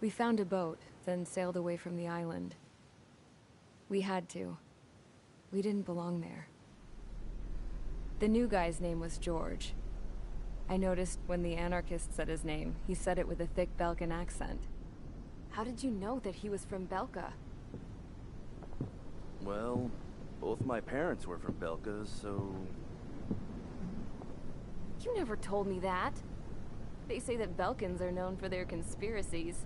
We found a boat, then sailed away from the island. We had to. We didn't belong there. The new guy's name was George. I noticed when the anarchist said his name, he said it with a thick Belkan accent. How did you know that he was from Belka? Well, both my parents were from Belka, so... You never told me that. They say that Belkans are known for their conspiracies.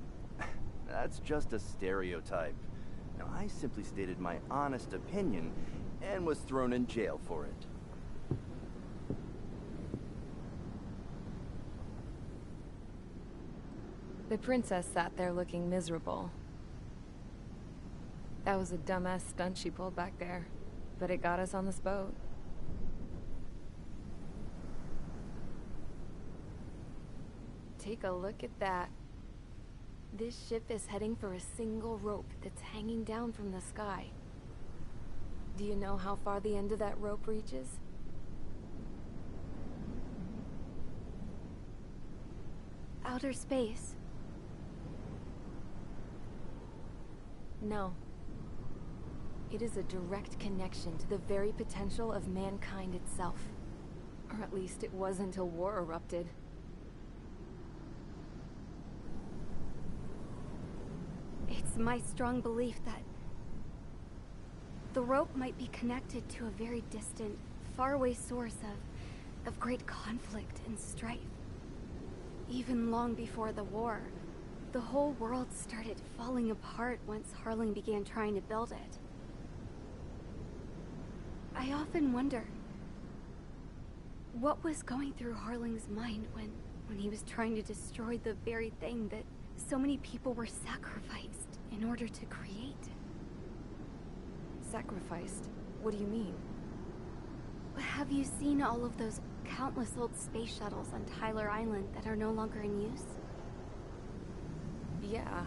That's just a stereotype. Now, I simply stated my honest opinion and was thrown in jail for it. The princess sat there looking miserable. That was a dumbass stunt she pulled back there, but it got us on this boat. Take a look at that. This ship is heading for a single rope that's hanging down from the sky. Do you know how far the end of that rope reaches? Outer space. No. It is a direct connection to the very potential of mankind itself. Or at least it was until war erupted. It's my strong belief that the rope might be connected to a very distant, faraway source of great conflict and strife. Even long before the war, the whole world started falling apart once Harling began trying to build it. I often wonder what was going through Harling's mind when he was trying to destroy the very thing that so many people were sacrificed in order to create. Sacrificed? What do you mean? Have you seen all of those countless old space shuttles on Tyler Island that are no longer in use? Yeah.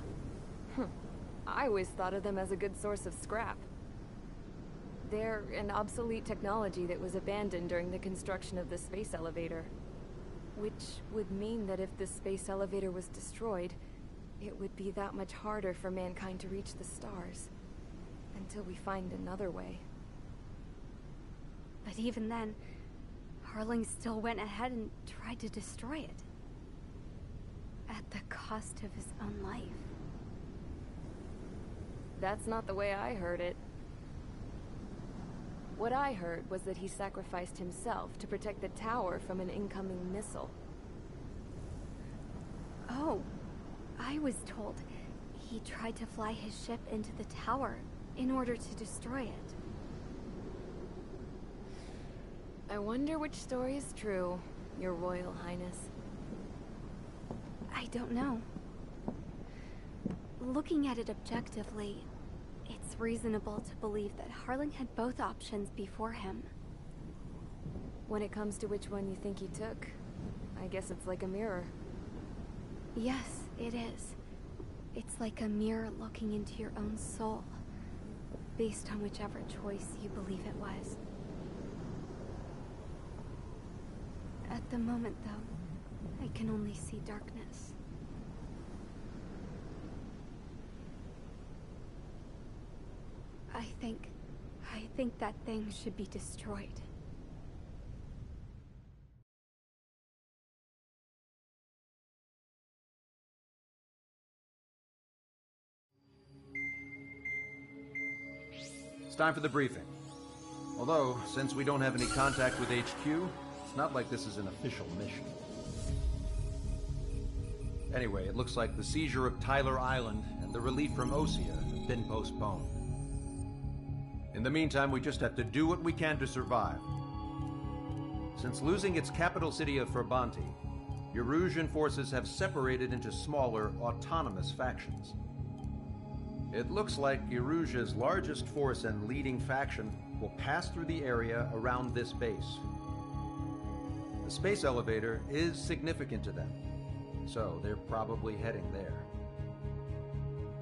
I always thought of them as a good source of scrap. They're an obsolete technology that was abandoned during the construction of the space elevator. Which would mean that if the space elevator was destroyed, it would be that much harder for mankind to reach the stars. Until we find another way. But even then, Harling still went ahead and tried to destroy it. At the cost of his own life. That's not the way I heard it. What I heard was that he sacrificed himself to protect the tower from an incoming missile. Oh, I was told he tried to fly his ship into the tower in order to destroy it. I wonder which story is true, Your Royal Highness. I don't know. Looking at it objectively, it's reasonable to believe that Harling had both options before him. When it comes to which one you think he took, I guess it's like a mirror. Yes, it is. It's like a mirror looking into your own soul, based on whichever choice you believe it was. At the moment, though, I can only see darkness. I think that thing should be destroyed. It's time for the briefing. Although, since we don't have any contact with HQ, it's not like this is an official mission. Anyway, it looks like the seizure of Tyler Island and the relief from Osea have been postponed. In the meantime, we just have to do what we can to survive. Since losing its capital city of Ferbanti, Erusian forces have separated into smaller, autonomous factions. It looks like Erusia's largest force and leading faction will pass through the area around this base. The space elevator is significant to them, so they're probably heading there.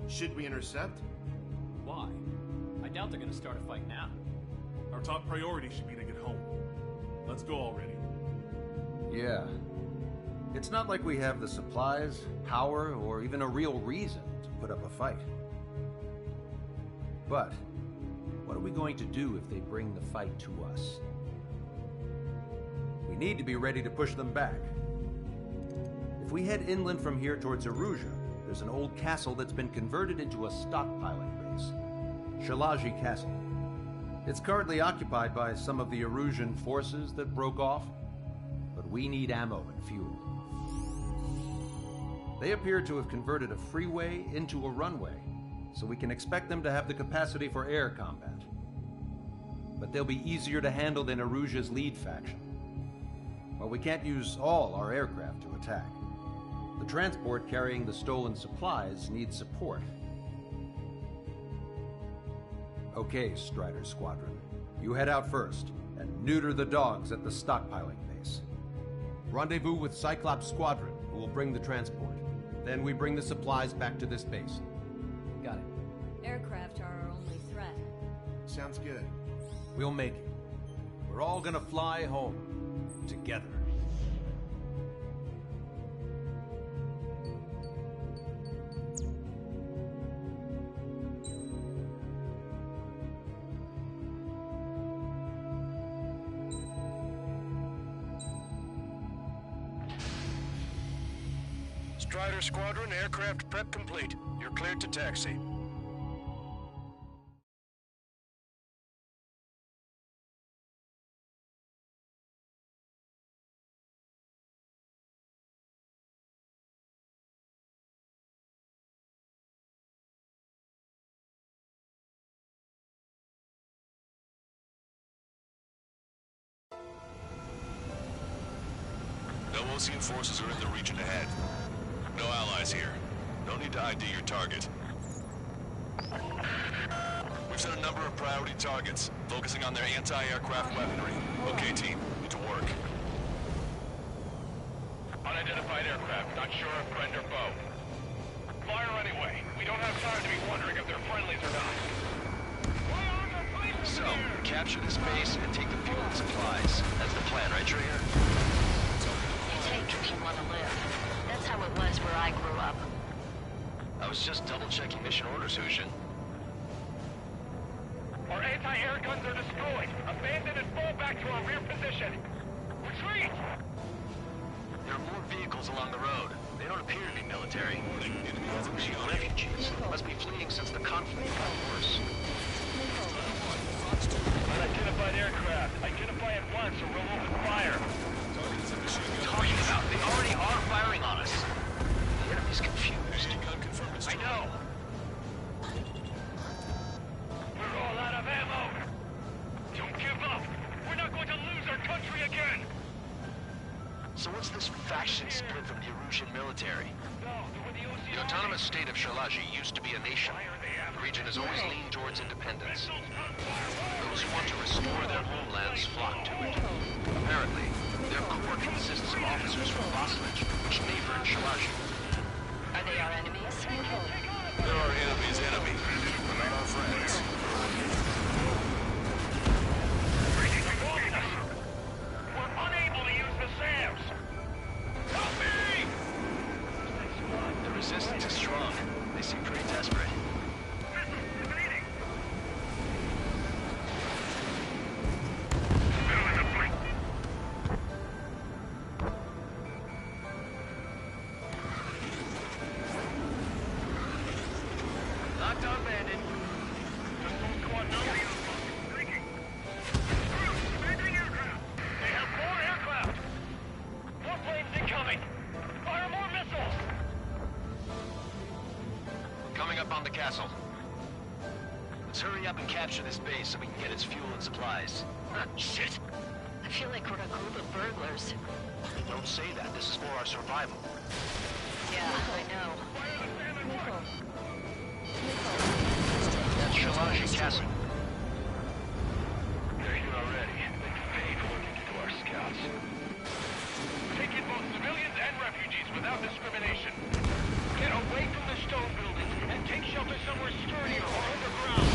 Should we intercept? Why? I doubt they're gonna start a fight now. Our top priority should be to get home. Let's go already. Yeah. It's not like we have the supplies, power, or even a real reason to put up a fight. But what are we going to do if they bring the fight to us? We need to be ready to push them back. If we head inland from here towards Aruja, there's an old castle that's been converted into a stockpiling base. Shalaji Castle. It's currently occupied by some of the Arusian forces that broke off, but we need ammo and fuel. They appear to have converted a freeway into a runway, so we can expect them to have the capacity for air combat. But they'll be easier to handle than Aruja's lead faction. While we can't use all our aircraft to attack, the transport carrying the stolen supplies needs support. Okay, Strider Squadron. You head out first, and neuter the dogs at the stockpiling base. Rendezvous with Cyclops Squadron, who will bring the transport. Then we bring the supplies back to this base. Got it. Aircraft are our only threat. Sounds good. We'll make it. We're all gonna fly home. Together. Strider Squadron, aircraft prep complete. You're cleared to taxi. No Osean forces are in the region ahead. No allies here. No need to ID your target. We've set a number of priority targets, focusing on their anti-aircraft weaponry. Okay, team, get to work. Unidentified aircraft, not sure if friend or foe. Fire anyway. We don't have time to be wondering if they're friendlies or not. So, capture this base and take the fuel and supplies. That's the plan, right, Trigger? You take if you want to live. That's how it was where I grew up. I was just double-checking mission orders, Hushin. Our anti-air guns are destroyed. Abandon and fall back to our rear position. Retreat! There are more vehicles along the road. They don't appear to be military. Russian refugees. Must be fleeing since the conflict got worse. Unidentified aircraft. Identify at once or we'll open fire. What are you talking about? They already are firing on us. The enemy's confused. I know. We're all out of ammo. Don't give up. We're not going to lose our country again. So what's this faction split from the Arusian military? The autonomous state of Shalaji used to be a nation. The region has always leaned towards independence. Those who want to restore their homelands flock to it. Apparently, their core consists of officers from Vaslage, which neighbor Shalaji. Are they our enemies? They're our enemy's enemy, not our friends. We're unable to use the SAMs. Help me! The resistance is strong. They seem pretty desperate. Lockdown bandit. They have more aircraft. More planes incoming. Fire more missiles. Coming up on the castle. Let's hurry up and capture this base so we can get its fuel and supplies. Shit. I feel like we're a group of burglars. Don't say that. This is for our survival. Yeah, I know. That's Shalaji Castle. They're here already. They pay for looking into our scouts. Take in both civilians and refugees without discrimination. Get away from the stone buildings and take shelter somewhere sturdier or underground.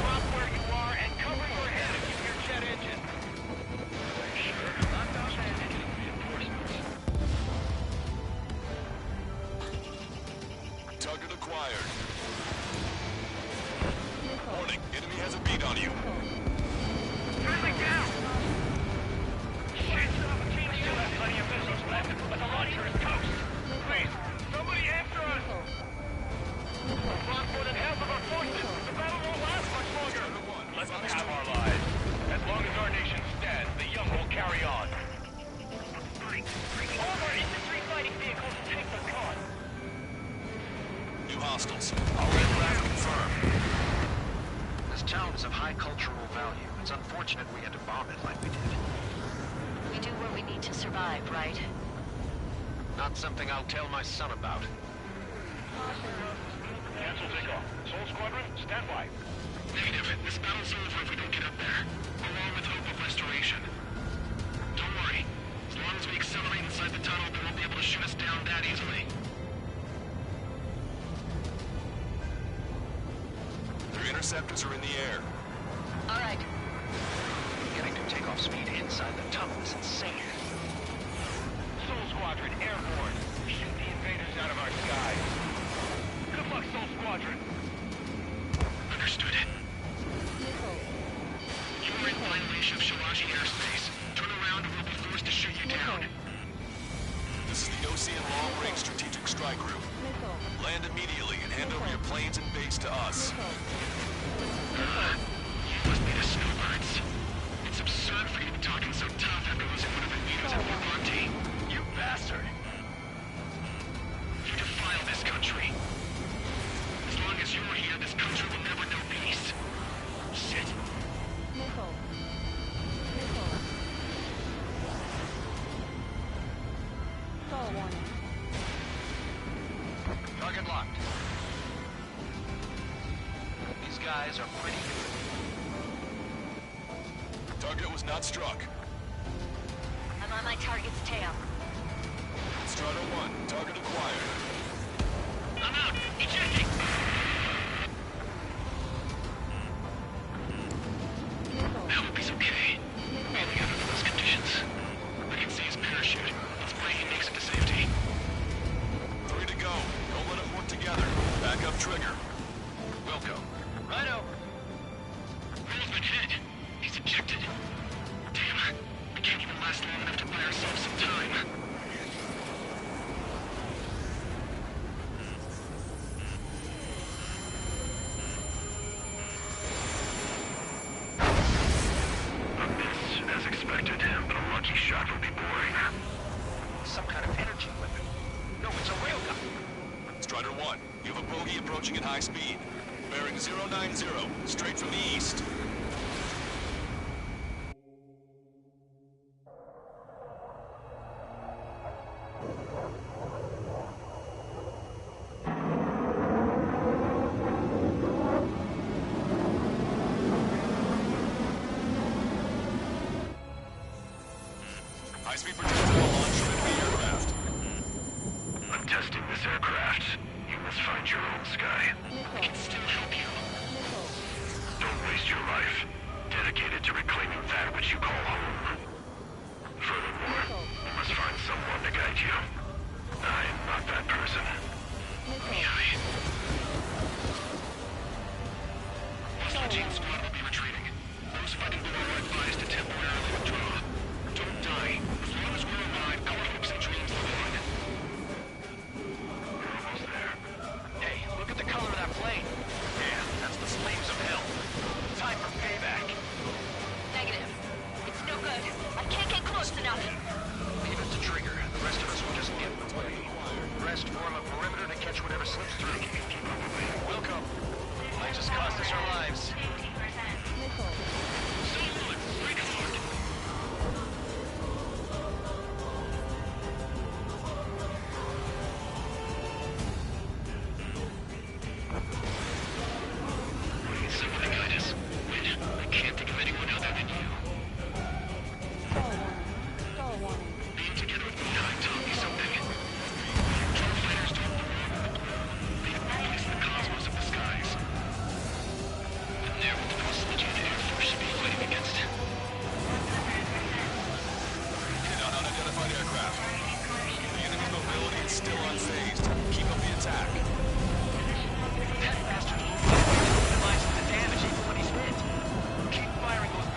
Drop where you are and cover your head if you hear jet engine. Sure, lockdown bandits and reinforcements. town is of high cultural value. It's unfortunate we had to bomb it like we did. We do what we need to survive, right? Not something I'll tell my son about. Cancel takeoff. Soul Squadron, stand by. Negative. This battle's over if we don't get up there. Along with hope of restoration. Don't worry. As long as we accelerate inside the tunnel, they won't be able to shoot us down that easily. Their interceptors are in the air. All right. Getting to takeoff speed inside the tunnel is insane. Soul Squadron, airborne. Shoot the invaders out of our skies. Good luck, Soul Squadron. Understood. You are in violation of Shalaji airspace. Turn around or we'll be forced to shoot you down. This is the Ocean Long-Range Strategic Strike Group. Land immediately and hand over your planes and base to us. You must be the snowbirds. It's absurd for you to be talking so tough after losing one of the leaders at Monty. You bastard! You defile this country. As long as you're here, this country will never know peace. Shit. Target locked. These guys are pretty good. Target was not struck. I'm on my target's tail. Strider 1, target acquired. I'm out! Ejecting! I hope he's okay. Mainly under those conditions. I can see his parachute. Let's pray he makes it to safety. 3 to go. Don't let them work together. Back up trigger. Wilco. Righto. Will's been hit. He's ejected. Damn. We can't even last long enough to buy ourselves some time. As expected, but a lucky shot would be boring. Some kind of energy weapon. No, it's a railgun. Strider 1, you have a bogey approaching at high speed. Bearing 090, straight from the east. High-speed projectile launch from enemy aircraft. I'm testing this aircraft. You must find your own sky. I can still help you. Don't waste your life. Dedicate it to reclaiming that which you call home. Furthermore, you must find someone to guide you. I am not that person. Hostile team squad will be retreating. Those fighting below are advised to temporarily withdraw. Don't die. As long as we're alive, our hopes and dreams live on. We're almost there. Hey, look at the color of that plane. Yeah, that's the flames of hell. Time for payback. Negative. It's no good. I can't get close enough. Leave it to Trigger. The rest of us will just get in the way. Rest form a perimeter to catch whatever slips through. Wilco. Might just cost us our lives. Someone, break hard. Someone to guide us. Wait, I can't think of anyone other than you. Being together with Moonhide taught me something. Control fighters don't belong with the world. They replace the cosmos of the skies. And they're what the Ocean Air Force should be fighting against. Hit on unidentified aircraft. The enemy's mobility is still unfazed. Keep up the attack. That bastard minimizes the damage even when he's hit. Keep firing those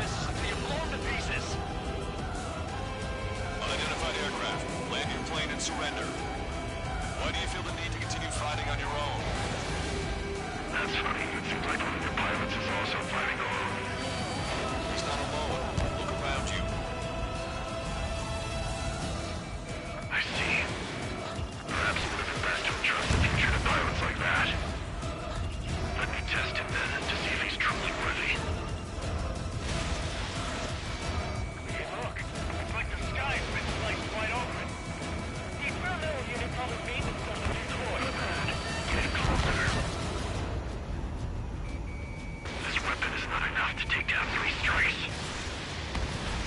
take down 3 strikes.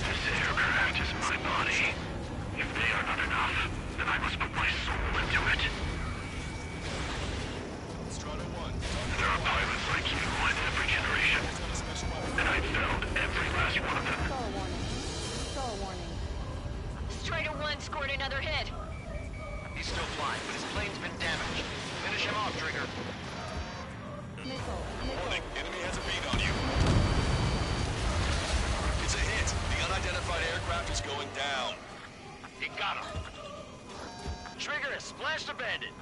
This aircraft is my body. If they are not enough, then I must put my soul into it. There are pilots like you in every generation, and I've found every last one of them. Star warning. Star warning. Strider 1 scored another hit. He's still flying, but his plane's been damaged. Finish him off, Trigger. Missile. Warning, enemy has a bead on you. It's a hit. The unidentified aircraft is going down. You got him. Trigger has splashed a bandit.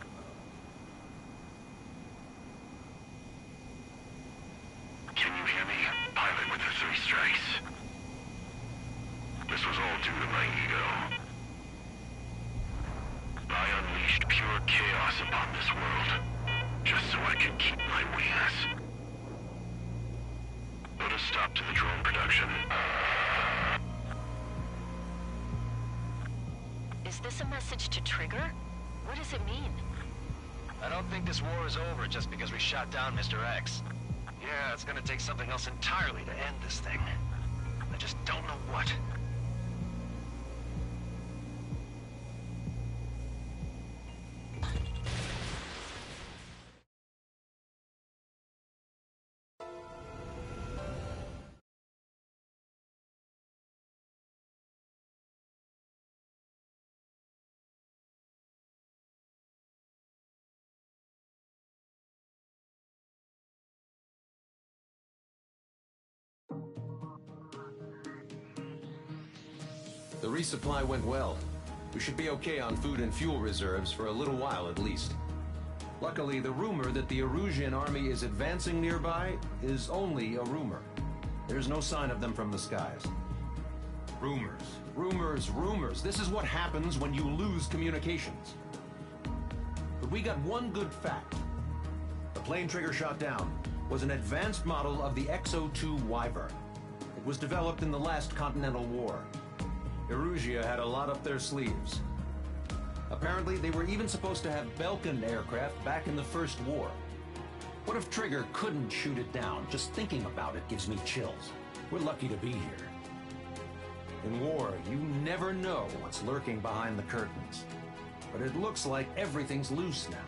Can you hear me? Pilot with the 3 strikes. This was all due to my ego. I unleashed pure chaos upon this world, just so I could keep my wings. Put a stop to the drone production. Is this a message to Trigger? What does it mean? I don't think this war is over just because we shot down Mr. X. Yeah, it's gonna take something else entirely to end this thing. I just don't know what. The resupply went well. We should be okay on food and fuel reserves for a little while at least. Luckily, the rumor that the Erusian army is advancing nearby is only a rumor. There's no sign of them from the skies. Rumors, rumors, rumors. This is what happens when you lose communications. But we got one good fact. The plane Trigger shot down was an advanced model of the XO-2 Wyvern. It was developed in the last Continental War. Erusia had a lot up their sleeves. Apparently, they were even supposed to have Belkin aircraft back in the First War. What if Trigger couldn't shoot it down? Just thinking about it gives me chills. We're lucky to be here. In war, you never know what's lurking behind the curtains. But it looks like everything's loose now.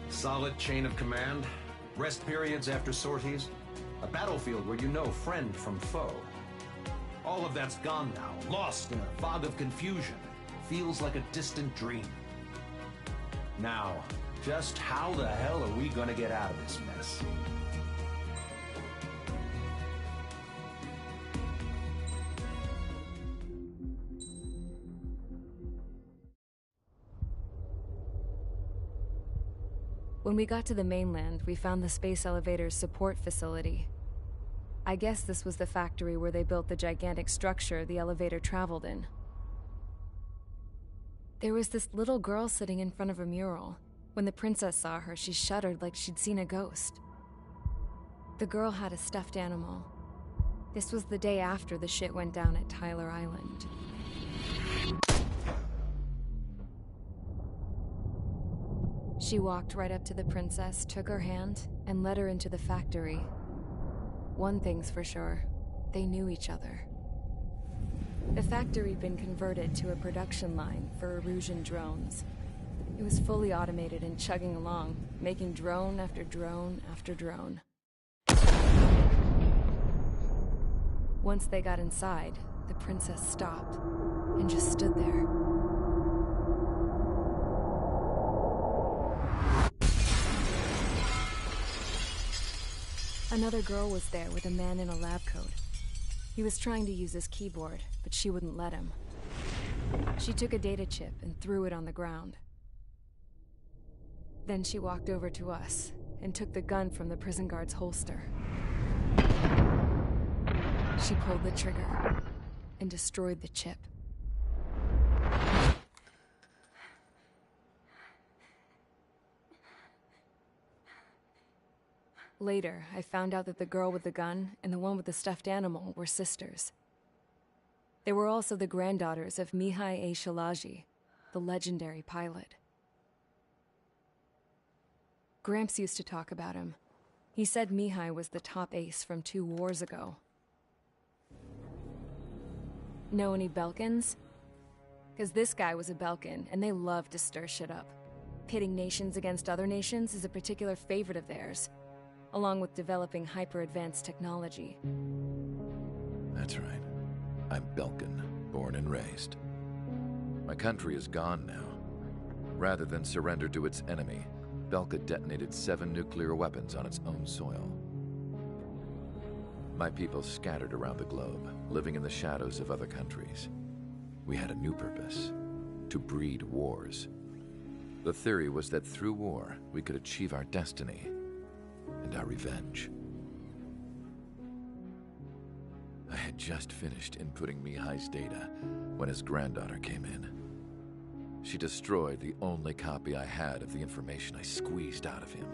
Solid chain of command, rest periods after sorties, a battlefield where you know friend from foe. All of that's gone now, lost in a fog of confusion. Feels like a distant dream. Now, just how the hell are we gonna get out of this mess? When we got to the mainland, we found the space elevator's support facility. I guess this was the factory where they built the gigantic structure the elevator traveled in. There was this little girl sitting in front of a mural. When the princess saw her, she shuddered like she'd seen a ghost. The girl had a stuffed animal. This was the day after the shit went down at Tyler Island. She walked right up to the princess, took her hand, and led her into the factory. One thing's for sure, they knew each other. The factory had been converted to a production line for Erusian drones. It was fully automated and chugging along, making drone after drone after drone. Once they got inside, the princess stopped and just stood there. Another girl was there with a man in a lab coat. He was trying to use his keyboard, but she wouldn't let him. She took a data chip and threw it on the ground. Then she walked over to us and took the gun from the prison guard's holster. She pulled the trigger and destroyed the chip. Later, I found out that the girl with the gun and the one with the stuffed animal were sisters. They were also the granddaughters of Mihai A. Shalaji, the legendary pilot. Gramps used to talk about him. He said Mihai was the top ace from 2 wars ago. Know any Belkans? Because this guy was a Belkan, and they love to stir shit up. Pitting nations against other nations is a particular favorite of theirs, along with developing hyper-advanced technology. That's right. I'm Belkan, born and raised. My country is gone now. Rather than surrender to its enemy, Belka detonated 7 nuclear weapons on its own soil. My people scattered around the globe, living in the shadows of other countries. We had a new purpose: to breed wars. The theory was that through war, we could achieve our destiny and our revenge. I had just finished inputting Mihai's data when his granddaughter came in. She destroyed the only copy I had of the information I squeezed out of him.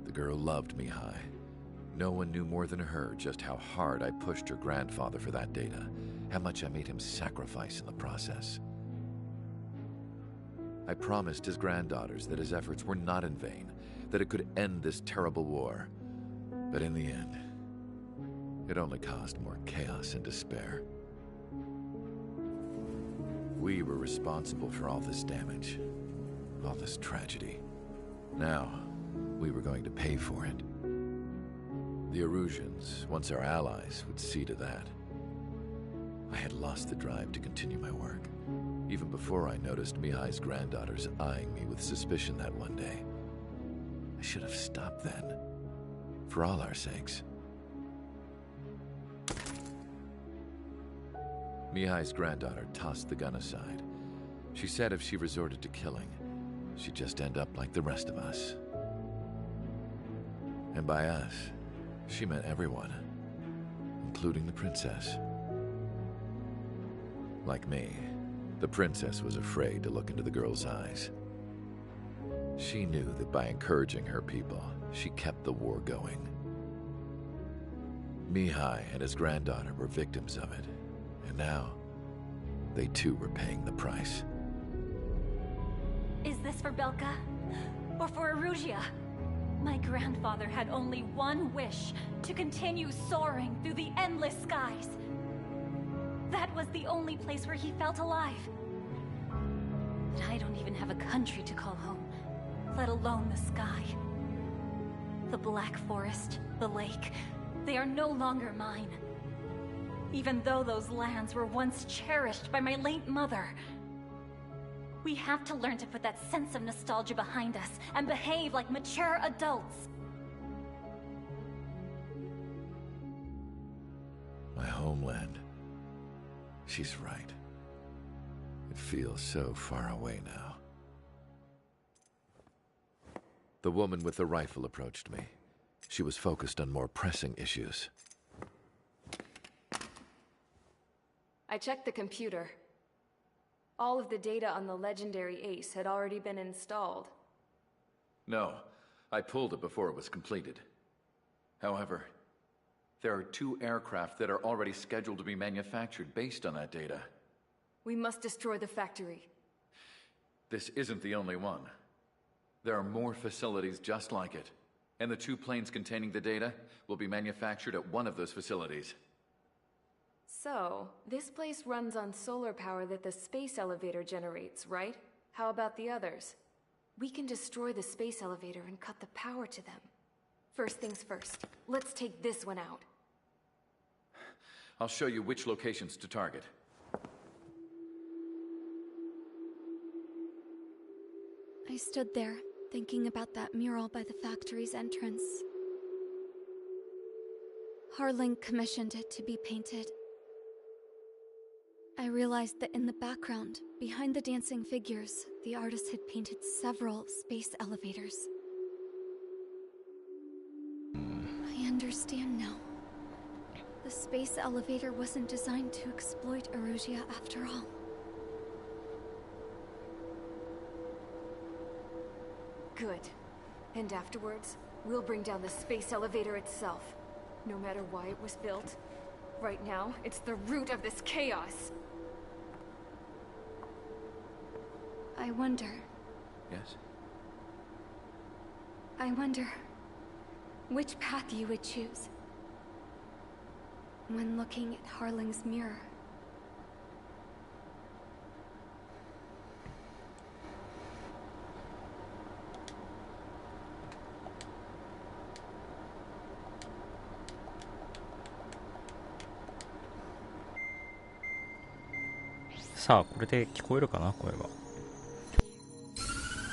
The girl loved Mihai. No one knew more than her just how hard I pushed her grandfather for that data, how much I made him sacrifice in the process. I promised his granddaughters that his efforts were not in vain, that it could end this terrible war. But in the end, it only caused more chaos and despair. We were responsible for all this damage, all this tragedy. Now, we were going to pay for it. The Erusians, once our allies, would see to that. I had lost the drive to continue my work, even before I noticed Mihai's granddaughters eyeing me with suspicion that one day. I should have stopped then, for all our sakes. Mihai's granddaughter tossed the gun aside. She said if she resorted to killing, she'd just end up like the rest of us. And by us, she meant everyone, including the princess. Like me, the princess was afraid to look into the girl's eyes. She knew that by encouraging her people, she kept the war going. Mihai and his granddaughter were victims of it, and now, they too were paying the price. Is this for Belka? Or for Erusia? My grandfather had only one wish: to continue soaring through the endless skies. That was the only place where he felt alive. But I don't even have a country to call home, let alone the sky. The Black Forest, the lake, they are no longer mine. Even though those lands were once cherished by my late mother. We have to learn to put that sense of nostalgia behind us and behave like mature adults. My homeland. She's right. It feels so far away now. The woman with the rifle approached me. She was focused on more pressing issues. I checked the computer. All of the data on the legendary Ace had already been installed. No, I pulled it before it was completed. However, there are 2 aircraft that are already scheduled to be manufactured based on that data. We must destroy the factory. This isn't the only one. There are more facilities just like it, and the 2 planes containing the data will be manufactured at one of those facilities. So, this place runs on solar power that the space elevator generates, right? How about the others? We can destroy the space elevator and cut the power to them. First things first, let's take this one out. I'll show you which locations to target. I stood there, thinking about that mural by the factory's entrance. Harling commissioned it to be painted. I realized that in the background, behind the dancing figures, the artist had painted several space elevators. I understand now. The space elevator wasn't designed to exploit Erusia after all. Good. And afterwards, we'll bring down the space elevator itself. No matter why it was built. Right now, it's the root of this chaos. I wonder... Yes? I wonder which path you would choose when looking at Harling's mirror.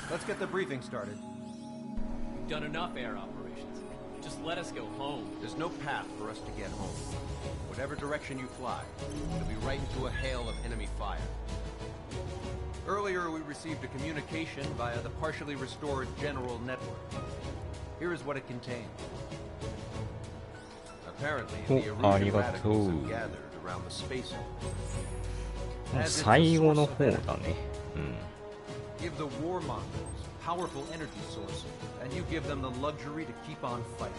Let's get the briefing started. We've done enough air operations. Just let us go home. There's no path for us to get home. Whatever direction you fly, it'll be right into a hail of enemy fire. Earlier, we received a communication via the partially restored general network. Here is what it contained. Apparently, the Erusian radicals have gathered around the space elevator. 最後の方だね。Give the warmongers powerful energy sources, and you give them the luxury to keep on fighting.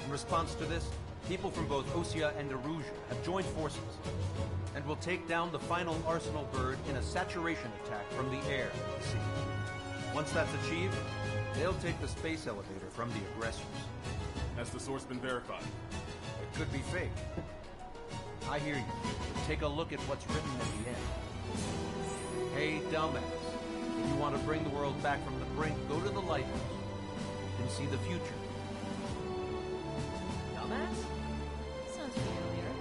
In response to this, people from both Osea and Erusia have joined forces, and will take down the final Arsenal bird in a saturation attack from the air and sea. Once that's achieved, they'll take the space elevator from the aggressors. Has the source been verified? It could be fake. I hear you. Take a look at what's written at the end. Hey, dumbass. If you want to bring the world back from the brink, go to the lighthouse. You can see the future. Dumbass? Sounds familiar.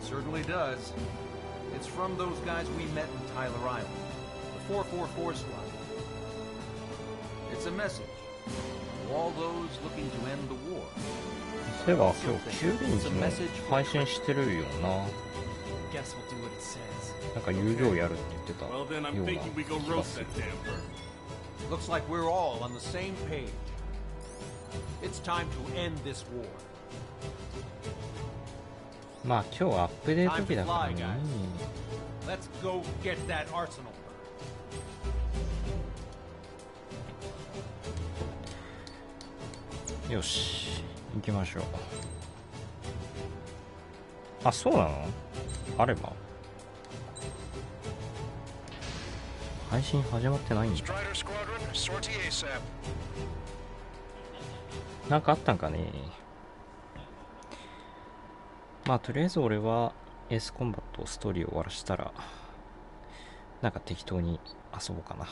It certainly does. It's from those guys we met in Tyler Island. The 444 squad. It's a message to all those looking to end the war. そういえば今日9日も配信してるよな。なんか有料やるって言ってたような気がする。Looks like we're all on the same page. It's time to end this war. まあ今日アップデート日だからね。Let's go get that arsenal. よし、行きましょう。あ、そうなの？あれば配信始まってないんだ。なんかあったんかね。まあとりあえず俺はエースコンバットストーリーを終わらしたらなんか適当に遊ぼうかな。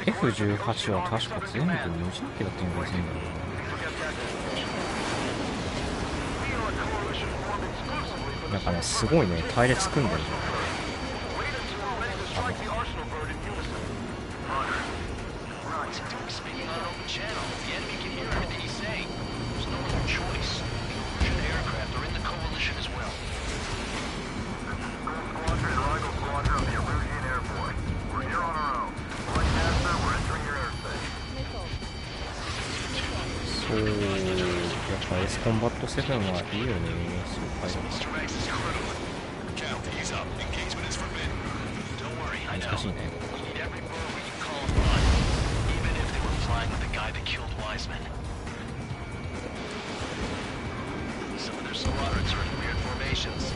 F18 は確か全部無人機だったんですね。なんかね、すごいね、隊列組んでるじゃん。そう、やっぱエースコンバット7はいいよね、そう書いてある。難しいね。excavations.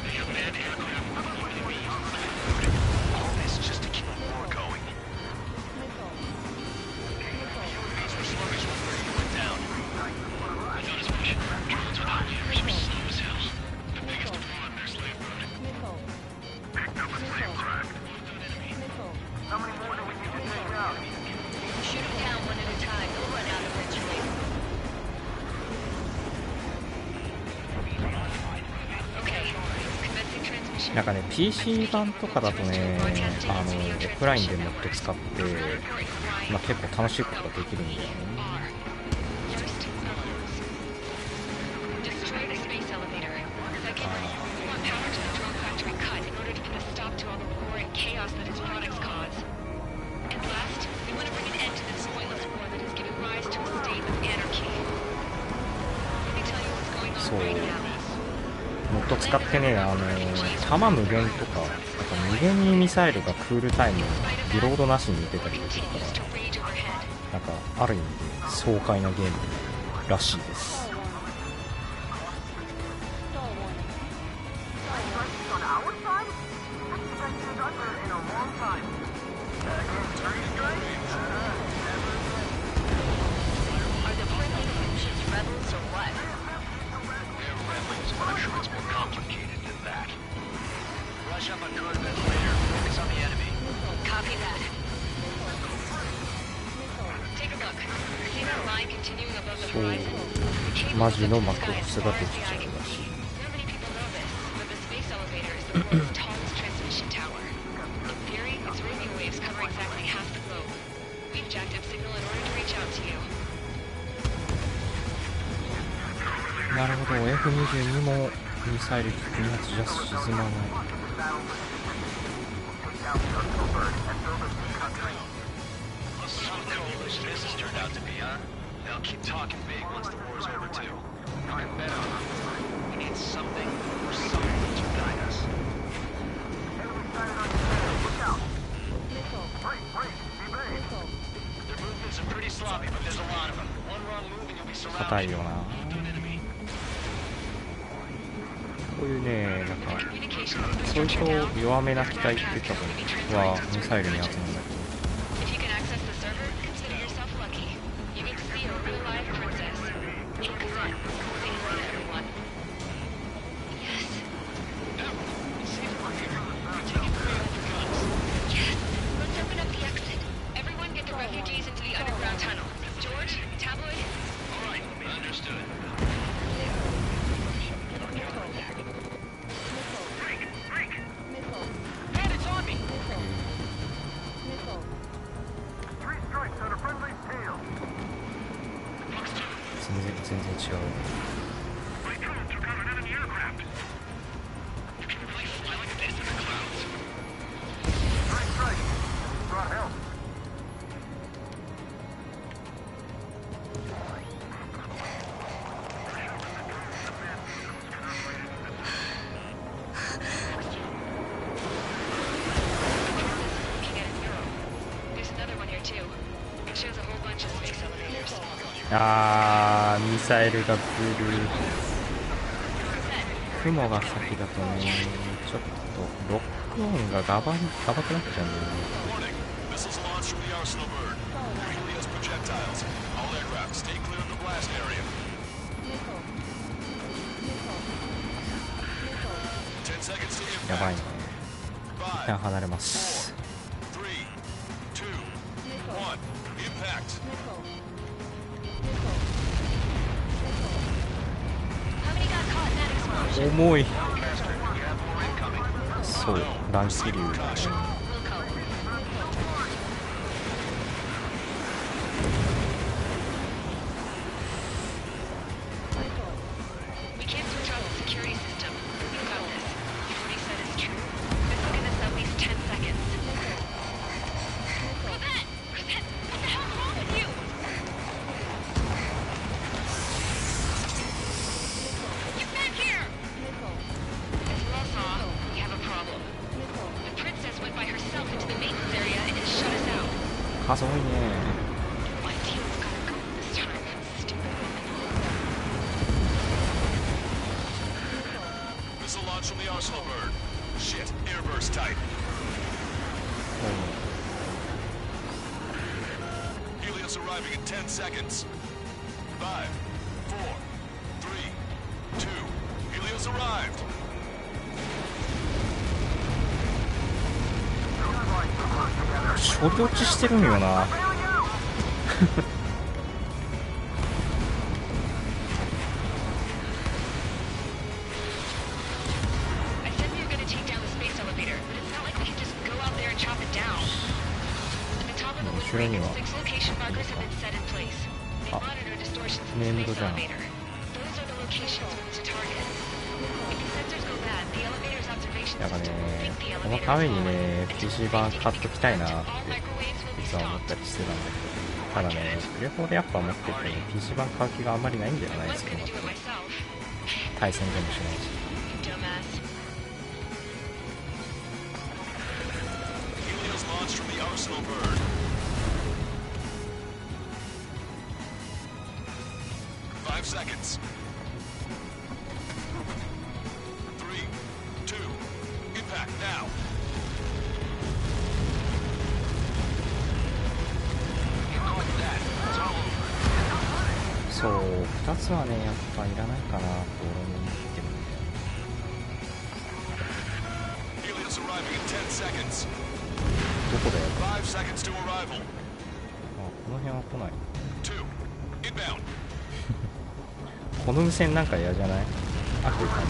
The unmanned aircraft will be all this just to keep the war going. These were sluggish when you went down. I thought as much. Drones without leaders were slow as hell. The biggest deployment their slave road. Picked up a slave track. How many more do we need to take out? Shoot them down one at a time. They'll run out eventually. Okay. Commencing transmission. なんかね PC 版とかだとね、オフラインでもって使って、まあ、結構楽しいことができるんだよね。そうもっと使ってね、弾無限とか、なんか無限にミサイルがクールタイムリロードなしに撃てたりできるから、なんかある意味で爽快なゲームらしいです。マジのマクロスができちゃうらしい。なるほど、F22 もミサイル2発じゃ沈まない。They'll keep talking big once the war's over, too. You can bet on it. We need something or someone to guide us. Their movements are pretty sloppy, but there's a lot of them. One wrong move and you'll be surrounded. 硬いよな。こういうね、なんかそいつを弱めな機体って多分はミサイルに集まるんだけど。全然違う。ミサイルが来る。雲が先だとね、ちょっとロックオンがガバくなっちゃうんだよね。やばいね。一旦離れます。重い。そう乱気流だね。数多いね。launch from the arsenal bird. Shit, airburst type. Helios arriving in 10 seconds. 5, 4, 3, 2. Helios arrived. 処理落ちしてるんよな。後ろにはあ、ネームドじゃん。なんかね、このためにね PC 版買っときたいなって実は思ったりしてたんだけど、ただねプレフォでやっぱ持ってて、ね、PC 版買う気があんまりないんだよね。そこまで対戦でもしないし。5 seconds. 3, 2, impact now. そう、2つはねやっぱいらないかなと俺も思ってる。どこだよ。あ、この辺は来ない。この無線なんか嫌じゃない？あ、こういう感じ。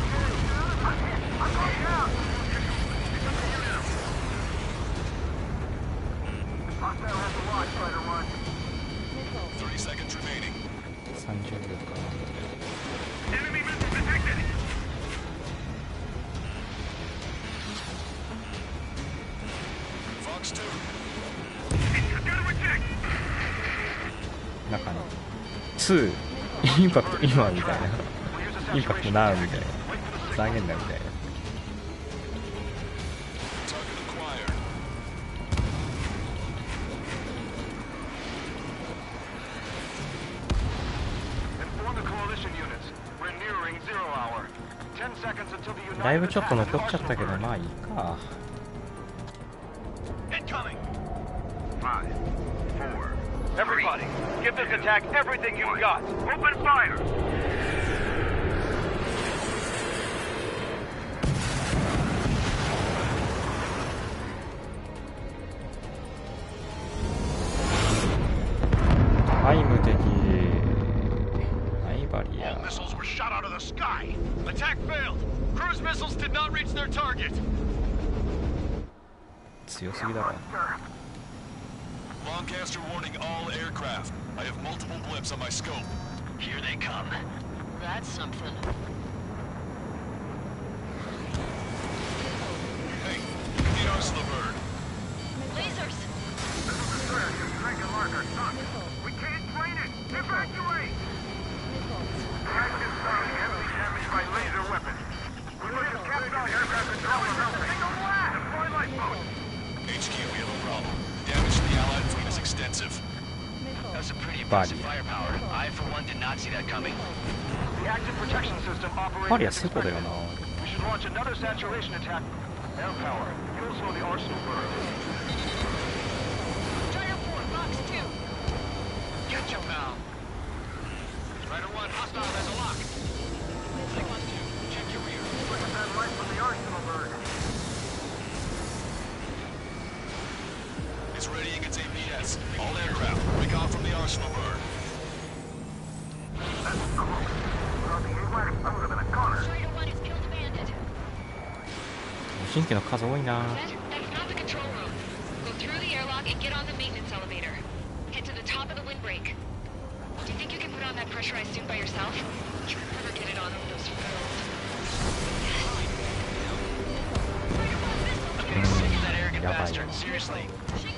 30秒かな。なんかね、2インパクト今みたいな、インパクトナウみたいな、残念だみたいな。だいぶちょっと残っちゃったけど、まあいいか。Everybody, give this attack everything you've got. Open fire! All missiles were shot out of the sky. Attack failed. Cruise missiles did not reach their target. 強すぎだろ。Lancaster warning all aircraft. I have multiple blips on my scope. Here they come. That's something. Hey, the arsenal bird. Lasers! We can't train it! Evacuate! Active sound heavily damaged by laser weapons. We must have kept our aircraft control around the single blast! Deploy lifeboat! HQ, we have a problem. Damage to the Allied fleet is extensive. That's a pretty impressive firepower. I, for one, did not see that coming. The active protection system operates. We should launch another saturation attack. Air power. You'll slow the arsenal burn. Gyro 4, box 2. Get you, pal. Strider 1, hostile has a lock. Sigma 2, check your rear. Look at that light from the arsenal bird. It's readying its APS. All aircraft, break off from the arsenal bird. That's close. Without the AWACS, I would have been a goner. Strider 1 is killed bandit. 新規の数多いな。 That's not the control room. Go through the airlock and get on the maintenance elevator. Head to the top of the windbreak. Do you think you can put on that pressurized suit by yourself? You'll never get it on with those girls. That arrogant bastard, seriously.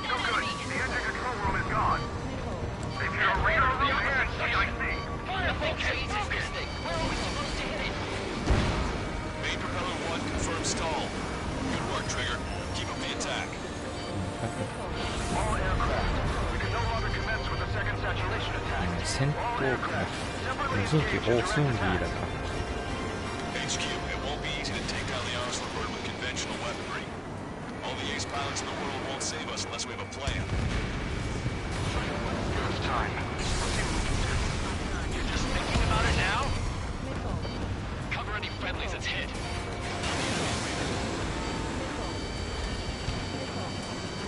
No good. The engine control room is gone. If you're a radar on your hands, CIC. Fire focus this thing. Where are we supposed to hit it? Main propeller 1 confirmed stall. Good work, Trigger. Keep up the attack. All aircraft. We can no longer commence with the second saturation attack. 戦闘機無人機放寸機だから。 HQ, it won't be easy to take down the we have a plan. It's time. You're just thinking about it now? Cover any friendlies that's hit.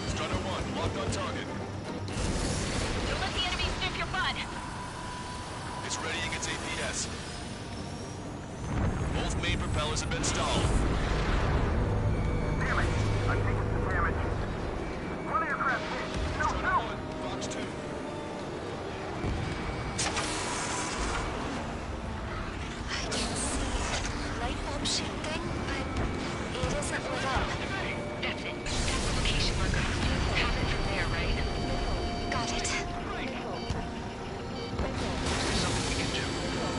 Strider 1, locked on target. Don't let the enemy sniff your butt. It's readying its APS. Both main propellers have been stalled. Damn it! I'm taking some damage. One aircraft hit. No, no! Fox 2. I can see a light bulb shifting, but it isn't lit up. That's it. That's the location marker. Have it from there, right? Got it. There's something we can do.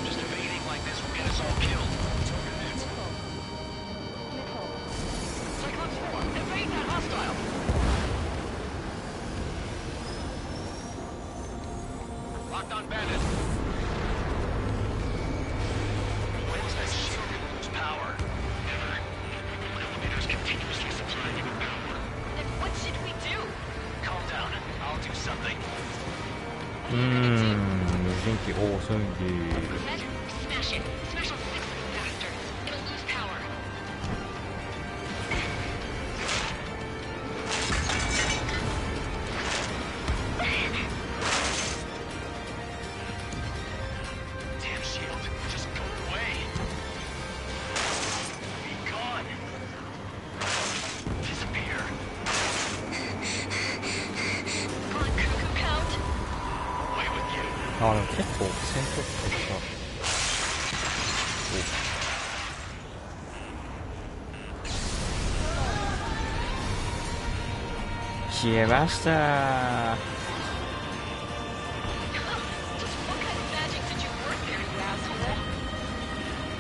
Just evading like this will get us all killed. Cyclone 4, evade that hostile! Locked on bandit. When is that shield gonna lose power? Never. Elevator's continuously supplying you with power. Then what should we do? Calm down. I'll do something. 無人機、おお、そういう意味で。 Smash it. Smash on 6 faster. It'll lose power. Damn shield. Just go away. Be gone. Disappear. On cuckoo count. Away with you. あ、でも結構戦闘機とか。消えましたー。 Just what kind of magic did you work there, you asshole?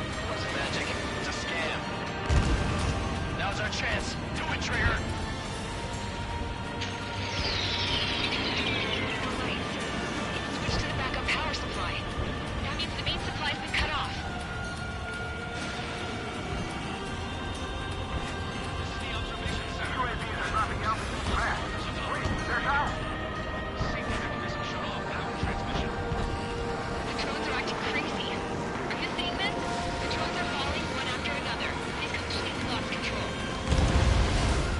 It wasn't magic. It's a scam. Now's our chance. Do it, Trigger. Switch to the backup power supply. That means the main supply's been cut off. UAVs are dropping out fast. Wait, there's ours. Safety mechanism shut off. Power transmission. The drones are acting crazy. Are you seeing this? The drones are falling one after another. They've completely lost control.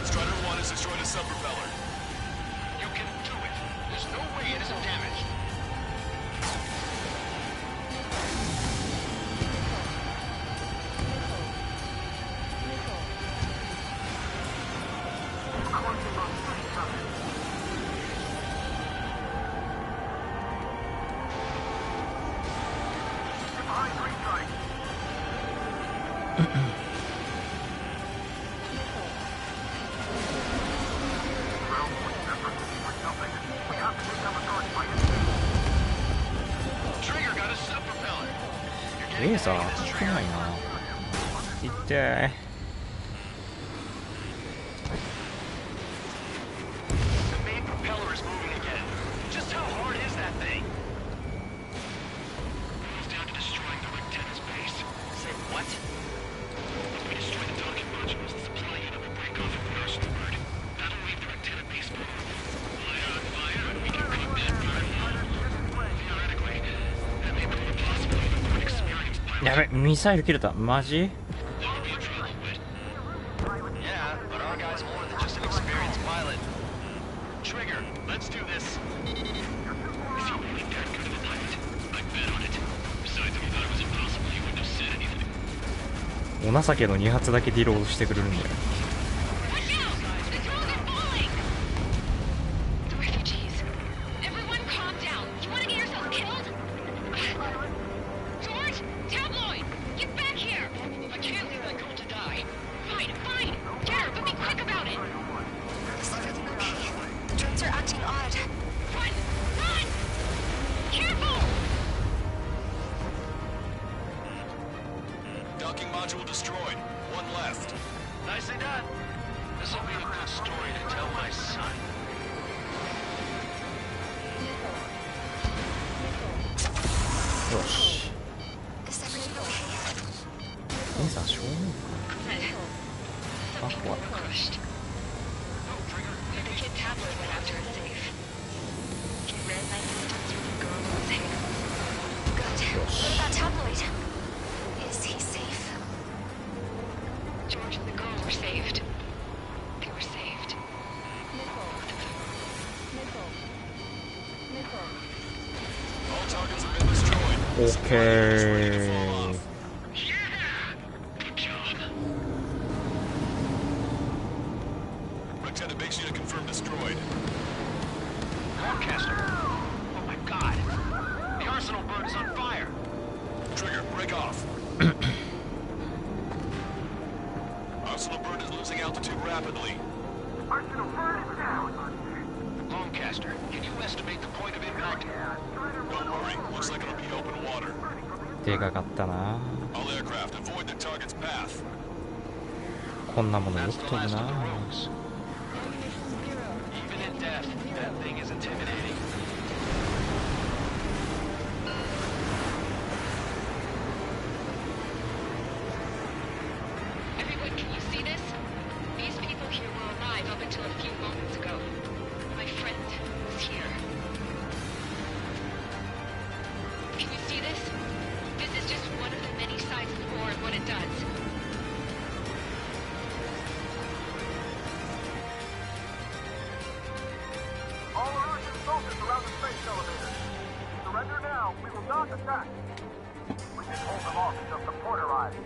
Strider 1 has destroyed a sub-propeller. You can do it. There's no way it isn't damaged. Trigger got a sub-propeller. レーザー当たってないな。いってー。 The main propeller is moving again. Just how hard is that thing? Boils down to destroying the antenna's base. Say what? If we destroy the docking modules, the supply unit will break off and burst the bird. That'll leave their antenna base full. Fire on fire, and we can cook that bird. Theoretically, that may prove a possibility for an experienced pilot. やべ、ミサイル切れた。マジ？ That'll be a trouble, yeah, but our guy's more than just an experienced pilot. Trigger, let's do this. Is he really that good of a pilot? I bet on it. Besides, if he thought it was impossible, he wouldn't have said anything. お情けの2発だけリロードしてくれるんだよ。 Watch out! The drones are falling! The refugees. Everyone calm down. You want to get yourself killed? George! Tabloid! Get back here! I can't leave that girl to die. Fine, fine. Get her, but be quick about it. Is everything okay? The drones are acting odd. Run! Run! Careful! Docking module destroyed. One left. Nicely done. This'll be a good story to tell my son. よし。 Is everything okay? レーザー正面か。 Some people were crushed. Oh, Trigger, Did they get tabloid went after a safe. He ran that distance with a girl in his hair. Good. What about tabloid? Is he safe? George and the girl were saved. They were saved. All targets have been destroyed. Okay. Lieutenant, makes you to confirm destroyed. Lancaster! Oh my god! The arsenal bird is on fire! Trigger, break off. Arsenal bird is losing altitude rapidly. Arsenal bird is down. Lancaster, can you estimate the point of impact? Don't worry, looks like it'll be open water. でかかったな。 All aircraft, avoid the target's path. こんなものよく飛ぶな。 Even in death, that thing is intimidating. Everyone, can you see this? These people here were alive up until a few moments ago. My friend was here. Can you see this? This is just one of the many sides of war and what it does. All Erusian soldiers around the space elevator. Surrender now. We will not attack. We can hold them off until support arrives.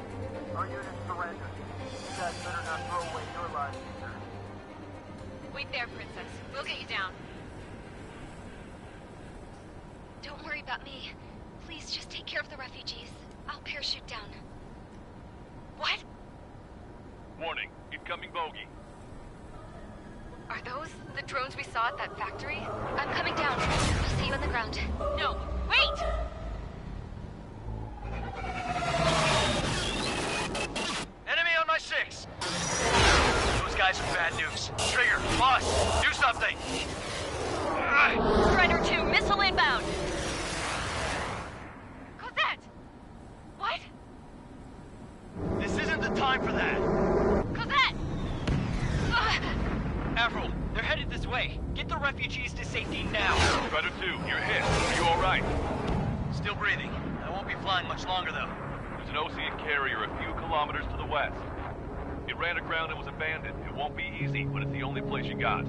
Our units surrender. You guys better not throw away your lives either. Wait there, Princess. We'll get you down. Don't worry about me. Please just take care of the refugees. I'll parachute down. What? Warning, incoming bogey. Are those the drones we saw at that factory? I'm coming down. I'll see you on the ground. No, wait! Enemy on my 6. Those guys are bad news. Trigger, boss, do something. Strider 2, missile inbound! Cosette! What? This isn't the time for that. Cosette! Avril, they're headed this way. Get the refugees to safety now. Strider 2, you're hit. Are you alright? Still breathing. I won't be flying much longer, though. There's an Ocean carrier a few kilometers to the west. It ran aground and was abandoned. It won't be easy, but it's the only place you got.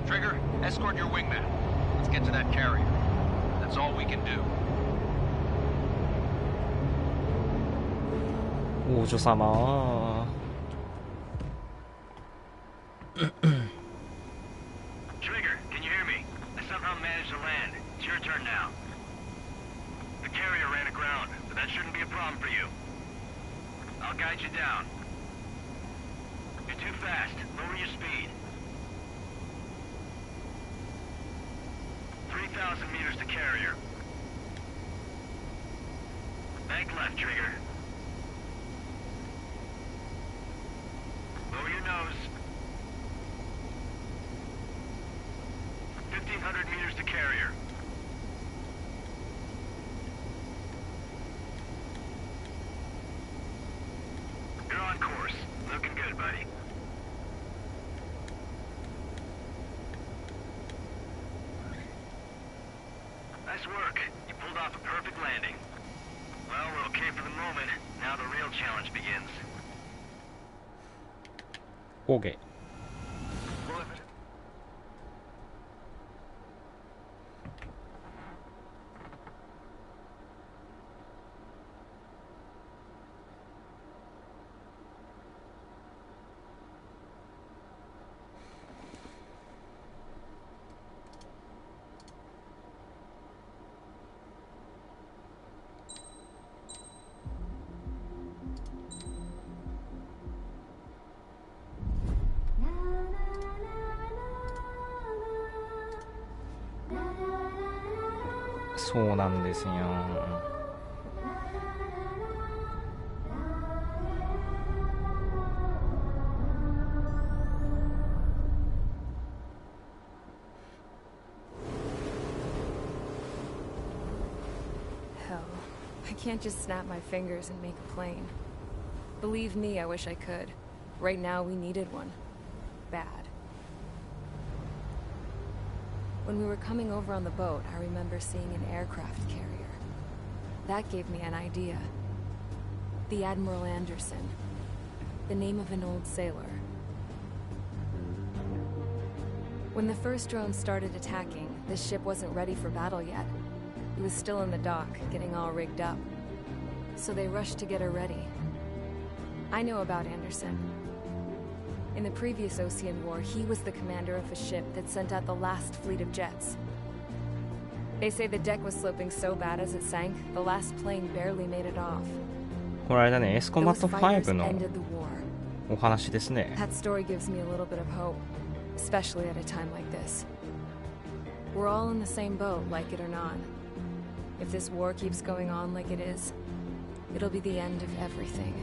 Trigger, escort your wingman. Let's get to that carrier. That's all we can do. 王女様。 Trigger, can you hear me? I somehow managed to land. It's your turn now. The carrier ran aground, but that shouldn't be a problem for you. I'll guide you down. You're too fast. Lower your speed. 3,000 meters to carrier. Bank left, Trigger. Lower your nose. 1,500 meters to carrier. You're on course. Looking good, buddy. Nice work. You pulled off a perfect landing. Well, we're okay for the moment. Now the real challenge begins. Okay.そうなんですよ。Hell, I can't just snap my fingers and make a plane. Believe me, I wish I could. Right now, we needed one. Bad. When we were coming over on the boat, I remember seeing an aircraft carrier. That gave me an idea. The Admiral Anderson. The name of an old sailor. When the first drone started attacking, the ship wasn't ready for battle yet. It was still in the dock, getting all rigged up. So they rushed to get her ready. I know about Anderson. In the previous Ocean War, he was the commander of a ship that sent out the last fleet of jets. They say the deck was sloping so bad as it sank, the last plane barely made it off. これあれだね、エースコンバット5のお話ですね。That story gives me a little bit of hope, especially at a time like this. We're all in the same boat, like it or not. If this war keeps going on like it is, it'll be the end of everything.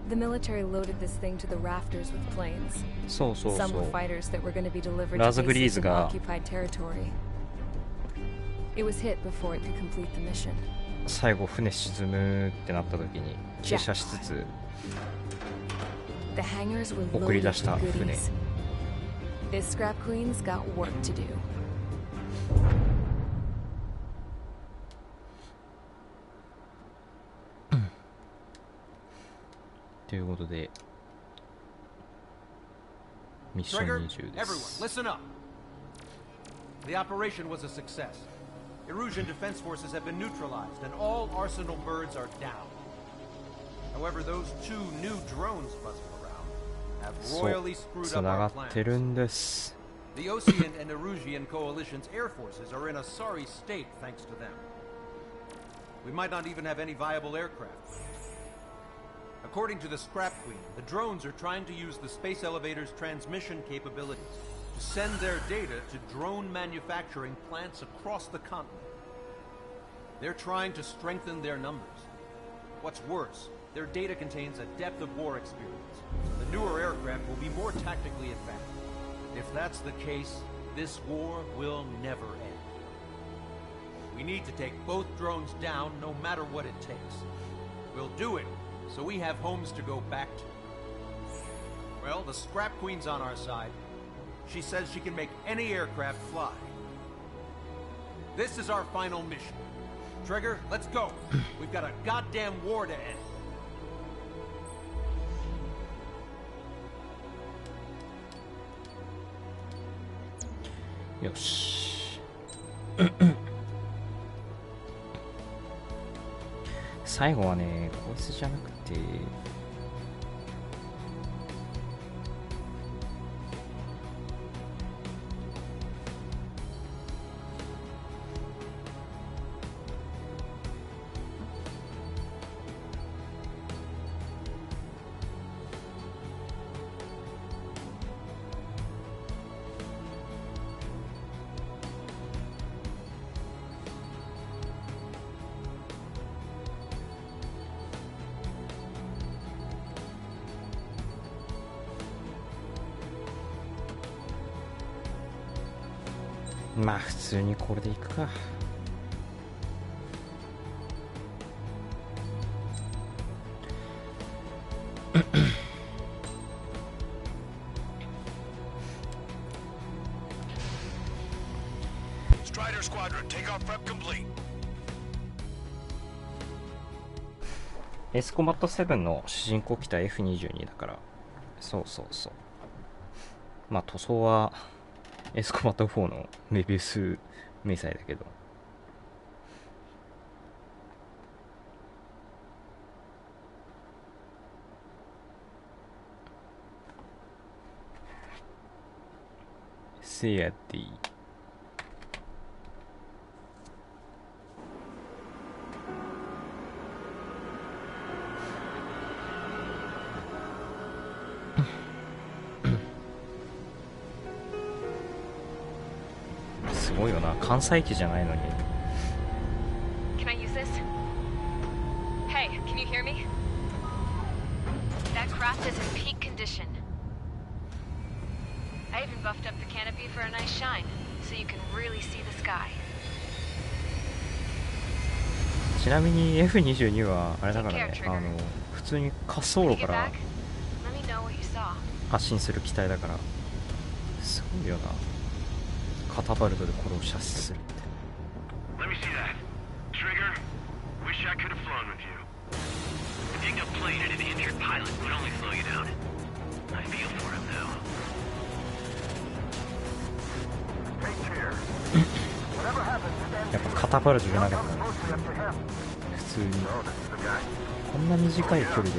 The military loaded this thing to the rafters with planes. そうそうそう。 Some were fighters that were going to be delivered to bases in occupied territory. It was hit before it could complete the mission. 最後船沈むってなった時に停車しつつ送り出した船。 This scrap queen's got work to do. ということでミッション20です。 Everyone, listen up. The operation was a success. Erusian defense forces have been neutralized, and all Arsenal birds are down. However, those two new drones buzzing around have royally screwed up our plans. The Ocean and Erusian coalition's air forces are in a sorry state thanks to them. We might not even have any viable aircraft. According to the Scrap Queen, the drones are trying to use the space elevator's transmission capabilities to send their data to drone manufacturing plants across the continent. They're trying to strengthen their numbers. What's worse, their data contains a depth of war experience, so the newer aircraft will be more tactically advanced. If that's the case, this war will never end. We need to take both drones down no matter what it takes. We'll do it, so we have homes to go back to. Well, the Scrap Queen's on our side. She says she can make any aircraft fly. This is our final mission. Trigger, let's go. We've got a goddamn war to end. よし。最後はね、こいつじゃなくてまあ普通にこれでいくか。Strider Squadron, takeoff prep complete. エースコンバット7の主人公機体 F22 だから、そうそうそう。まあ塗装はエースコンバット4のメビウス迷彩だけど、せやでいい。すごいよな、関西機じゃないのに。 Can I use this? Hey, can you hear me? That craft is in peak condition. I even buffed up the canopy for a nice shine, so you can really see the sky. ちなみに F22 はあれだからね、普通に滑走路から発進する機体だから。ごいよな、カタパルトでこれを射出するって。 Let me see that. Trigger, wish I could have flown with you. Being a plane and an injured pilot would only slow you down. I feel for him though. Take care. Whatever happens, やっぱカタパルトじゃなかったね、普通に。こんな短い距離で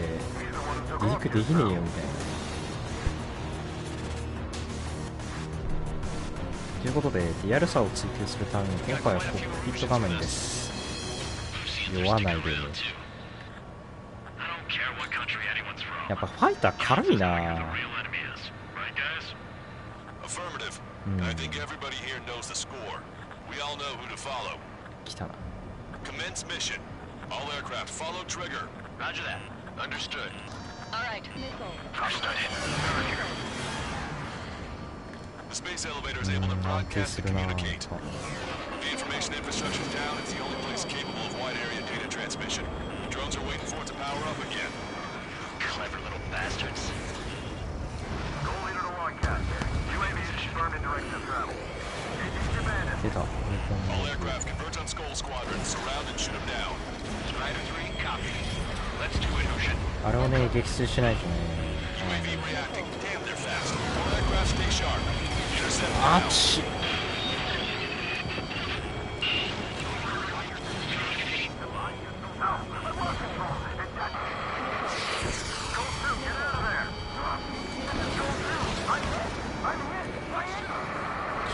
離陸できねえよみたいな。ということでリアルさを追求するために今回はコックピット画面です。酔わないでね。やっぱファイター軽いな。来たな。Commence mission. All aircraft follow trigger. Roger that. Understood. All right. The space elevator is able to broadcast and communicate. The information infrastructure is down. It's the only place capable of wide area data transmission. Drones are waiting for it to power up again. Clever little bastards. Goal leader to Longcast. UAV is confirmed in direction of travel. All aircraft converge on Skull Squadron. Surround and shoot them down. Strider 3, copy. Let's do it, Ocean. あれをね、撃墜しないとね。UAV reacting. Damn, they're fast. All aircraft stay sharp. Intercept now. あっち。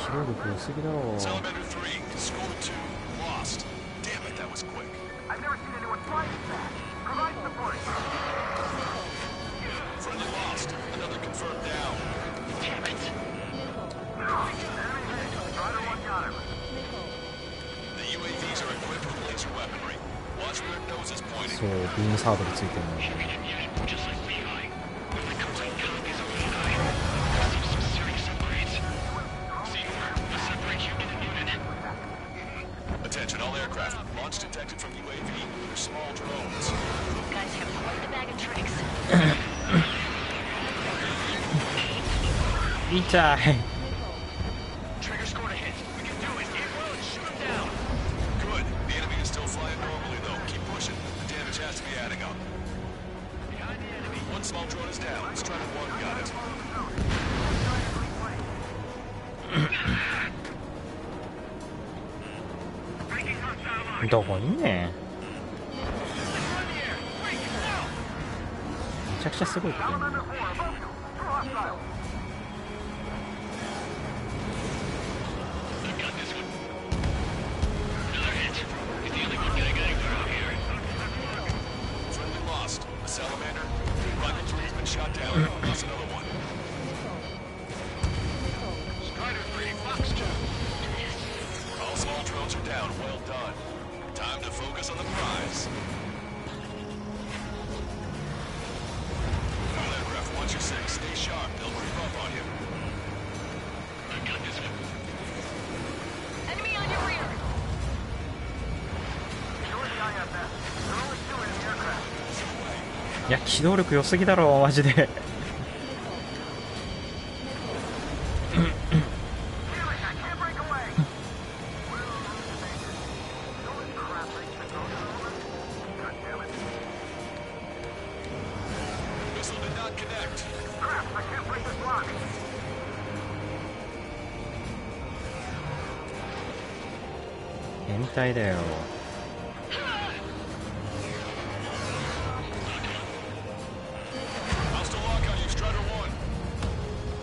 機動力良すぎだろう。Salamander 3, Skull 2, lost. Damn it, that was quick. I've never seen anyone fly this fast. Provide support. Friendly lost. Another confirmed down. Damn it. Enemy hit. Strider 1 got him. The UAVs are equipped with laser weaponry. Watch where it nose is pointing. そう、ビームサードルついてるの。Just like Levi. With the complete copies of Levi. Some serious upgrades. See, a separate unit and unit. Attention, all aircraft. Launch detected from UAV. They're small drones. Guys have quite the bag of tricks. 痛い。 Trigger scored a hit. We can do it. Get low and shoot him down. Good. The enemy is still flying normally, though. Keep pushing. The damage has to be adding up. Behind the enemy. One small drone is down. Strider 1 got it. どこにいんねん。めちゃくちゃすごいこと言うね。Friendly lost. A salamander. Rifle 3 has been shot down. Lost another one. Strider 3, Fox 2. All small drones are down. Well done. Time to focus on the prize. All aircraft 126. Stay sharp. They'll creep up on you. I got this one. Enemy on your rear. Short the IFS. There are only 2 enemy aircraft. いや、機動力良すぎだろ、マジで。変態だよ。Hostile lock on you, Strider 1.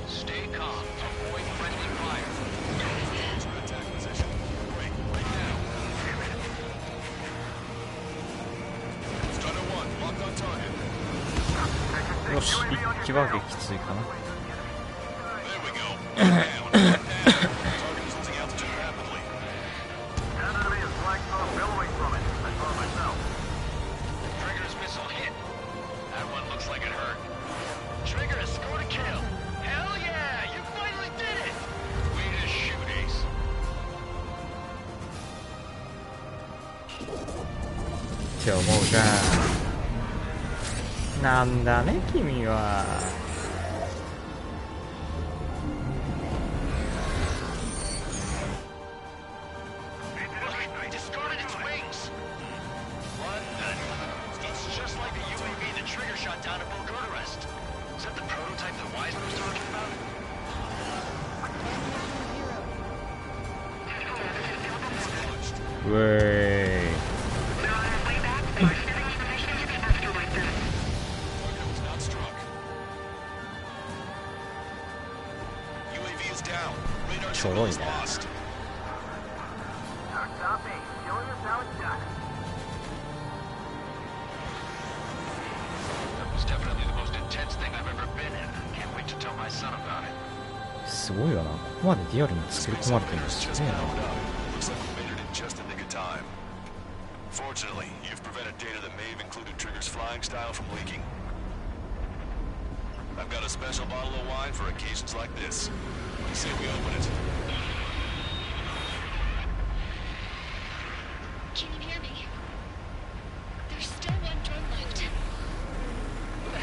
Stay calm. Avoid friendly fire. Drones are in attack position. Break right now. Strider 1, locked on target. よし、一機は撃墜かな。 There we go. Down. Target is losing altitude rapidly. An enemy is flanked off billowing from it. I saw it myself. Trigger's missile hit. That one looks like it hurt. Trigger has scored a kill. Hell yeah! You finally did it! Way to shoot, Ace. って思うじゃん。なんだね君は。うえーいちょろいね。すごいよな、ここまでリアルに作り込まれてるのすげえな。Fortunately, you've prevented data that may have included Trigger's flying style from leaking. I've got a special bottle of wine for occasions like this. What do you say we open it? Can you hear me? There's still one drone left.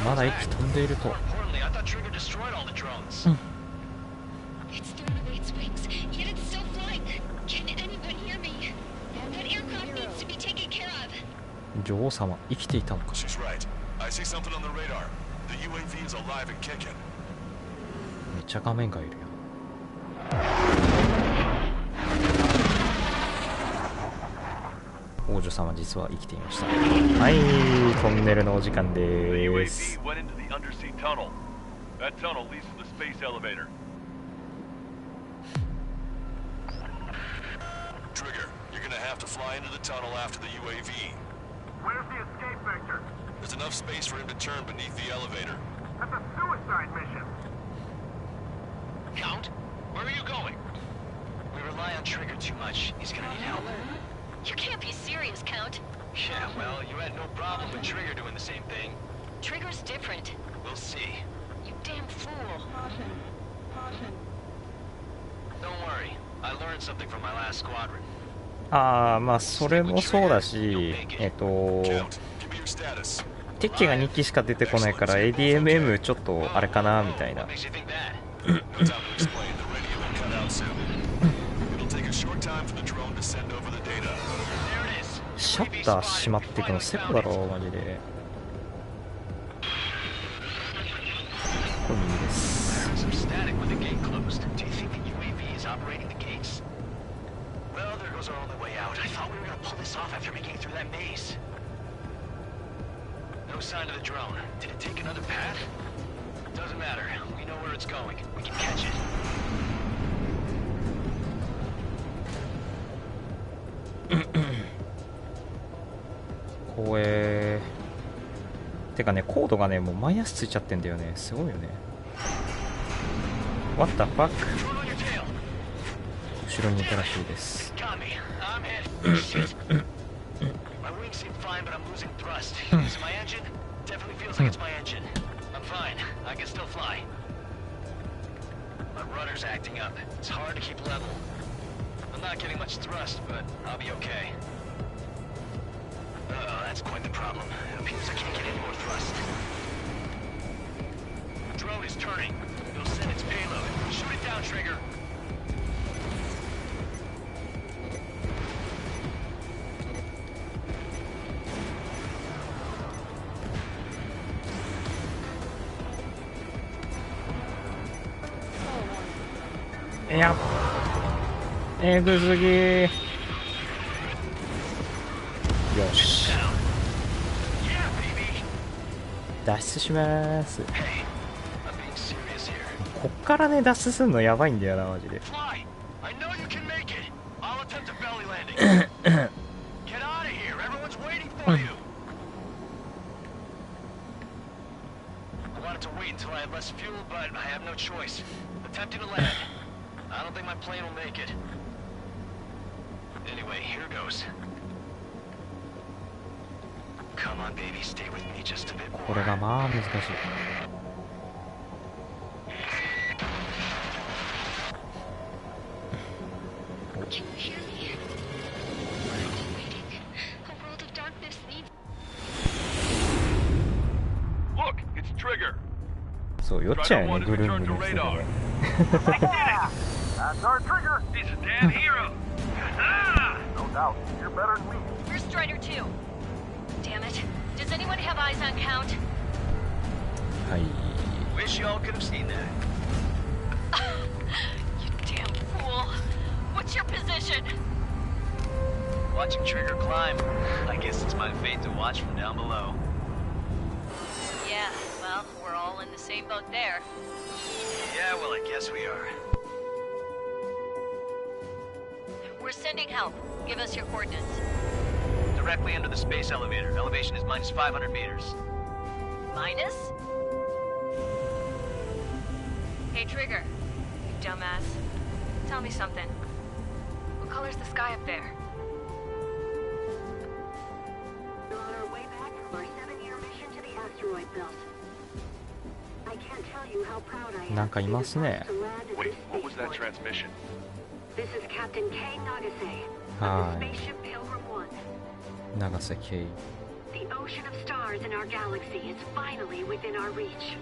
まだ息飛んでいると。Importantly, I thought Trigger destroyed all the drones. It's thrown away its wings, yet it's still flying. Can anyone hear me? That aircraft needs to be taken care of. 女王様、生きていたのか。 She's right. I see something on the radar. The UAV is alive and kicking. めっちゃ画面がいるよ。王女様実は生きていました。はい、トンネルのお時間です。Trigger, you're gonna have to fly into the tunnel after the UAV. Where's the escape vector? There's enough space for him to turn beneath the elevator. That's a suicide mission. Count, where are you going? We rely on Trigger too much. He's gonna need help. You can't be serious, Count. Yeah, well, you had no problem with Trigger doing the same thing. Trigger's different. We'll see. You damn fool. Don't worry. I learned something from my last squadron. ああ、まあそれもそうだし、テッキが2機しか出てこないから ADMM ちょっとあれかなみたいな。シャッター閉まっていくのセコだろマジで。これ右です。Well, there goes our only way out. I thought we were gonna pull this off after making it through that maze. No sign of the drone. Did it take another path? Doesn't matter. We know where it's going. We can catch it. これてかね、コードがねもうマイナスついちゃってんだよね。すごいよね。What the fuck? 後ろにいたらしいです。Drone is turning. It'll send its payload. Shoot it down, Trigger. Iや、えぐすぎ。よし。脱出します。こっからね脱出するのやばいんだよなマジで。これがまあ難しい。そう酔っちゃうよね、ぐるんぐるんするのね。That's our Trigger. He's a damn hero. No doubt. You're better than me. We're Strider 2. Damn it. Does anyone have eyes on Count? はい。Wish y'all could have seen that. You damn fool. What's your position? Watching Trigger climb. I guess it's my fate to watch from down below. Yeah, well, we're all in the same boat there. Yeah, well, I guess we are. We're sending help. Give us your coordinates. Directly under the space elevator. Elevation is minus 500 meters. Minus? Hey, Trigger. You dumbass. Tell me something. What color's the sky up there? We're on our way back from our 7-year mission to the asteroid belt. I can't tell you how proud I am. なんかいますね。 Wait, what was that transmission? This is Captain K. Nagase は of the い。 spaceship Pilgrim 1. 長瀬圭。 The ocean of stars in our galaxy is finally within our reach.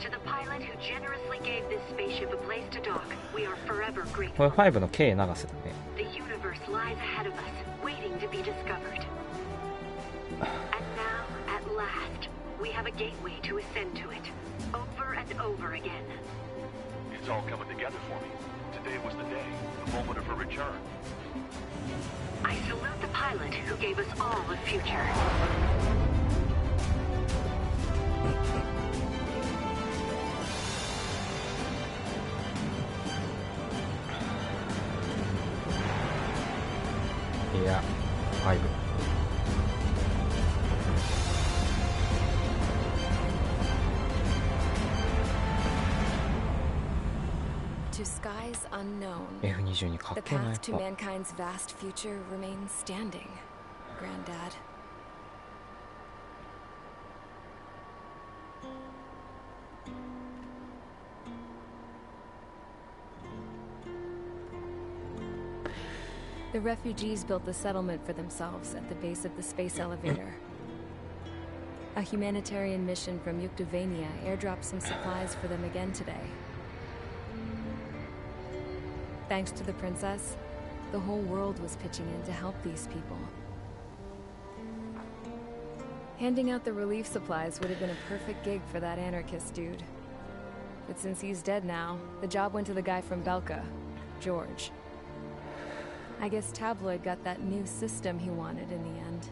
To the pilot who generously gave this spaceship a place to dock, we are forever これ grateful. 5の K 長瀬だね。 The universe lies ahead of us, waiting to be discovered. And now, at last, we have a gateway to ascend to it, over and over again. It's all coming together for me. Today was the day, the moment of her return. I salute the pilot who gave us all a future. Yeah, 5. To skies unknown. F22 かっ The けえなやっ path to ぱ。 mankind's vast future remains standing, Granddad. The refugees built the settlement for themselves at the base of the space elevator. A humanitarian mission from Yuktovania airdropped some supplies for them again today. Thanks to the princess, the whole world was pitching in to help these people. Handing out the relief supplies would have been a perfect gig for that anarchist dude. But since he's dead now, the job went to the guy from Belka, George. I guess Tabloid got that new system he wanted in the end.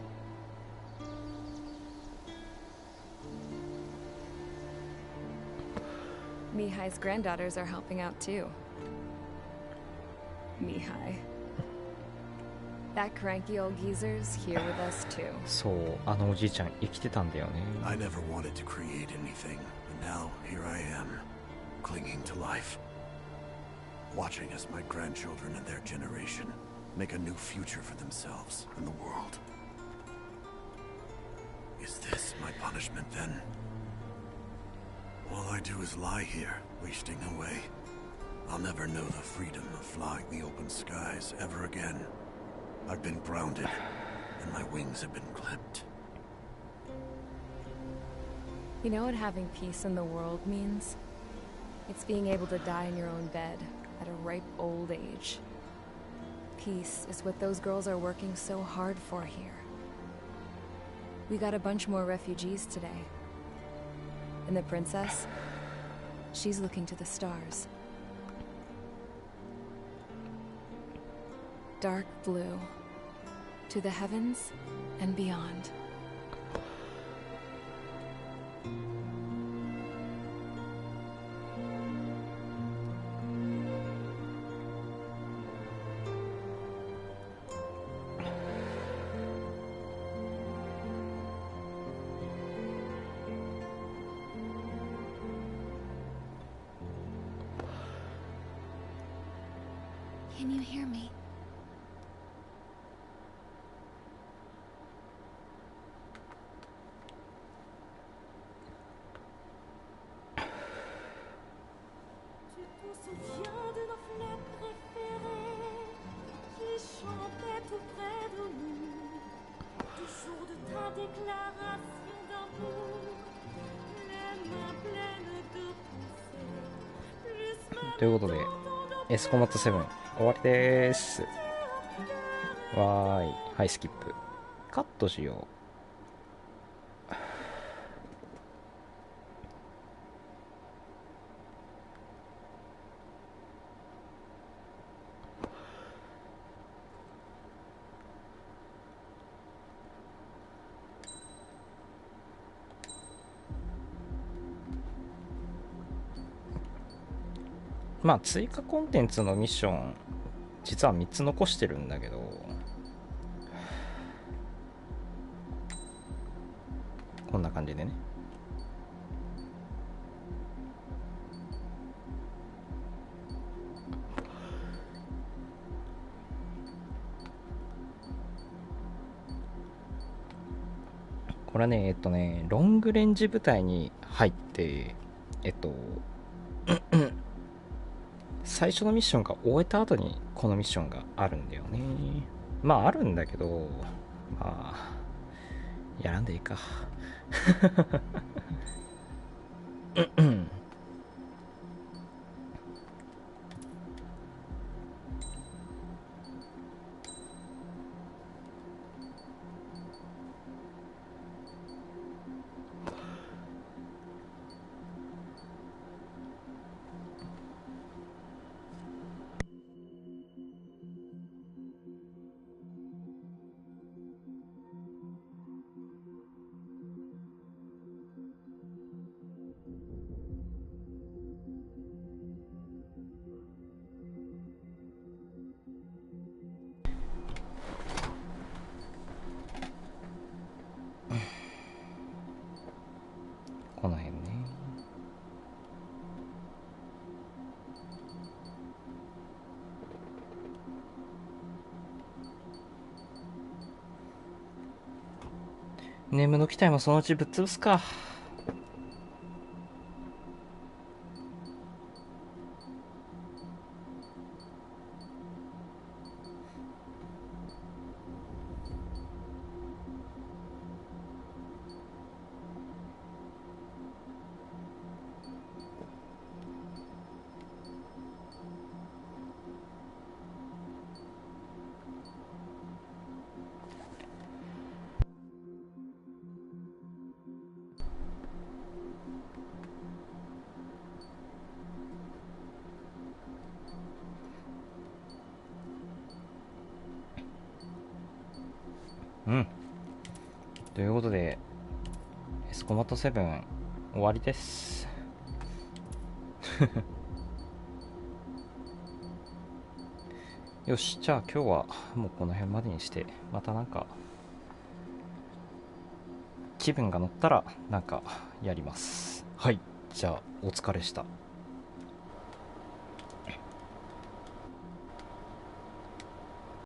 Mihai's granddaughters are helping out too. Mihai. That cranky old geezer's here with us too. そう、あのおじいちゃん生きてたんだよね。 I never wanted to create anything, but now here I am, clinging to life. Watching as my grandchildren and their generation make a new future for themselves and the world. Is this my punishment then? All I do is lie here, wasting away. I'll never know the freedom of flying the open skies ever again. I've been grounded, and my wings have been clipped. You know what having peace in the world means? It's being able to die in your own bed at a ripe old age. Peace is what those girls are working so hard for here. We got a bunch more refugees today. And the princess, she's looking to the stars. Dark blue, to the heavens and beyond. Can you hear me? Toujours de ta déclaration d'amour, les mains pleines de pensées. ということで、エスコンバット7終わりでーす。わーい。はい、スキップ。カットしよう。まあ追加コンテンツのミッション実は3つ残してるんだけど、こんな感じでね。これはね、ロングレンジ部隊に入って、最初のミッションが終えた後にこのミッションがあるんだよね。まああるんだけど、まあ、やらんでいいか。この辺ね。ネームの機体もそのうちぶっ潰すか。うん。ということで、エスコンバット7終わりです。よし、じゃあ今日はもうこの辺までにして、またなんか、気分が乗ったらなんかやります。はい、じゃあお疲れした。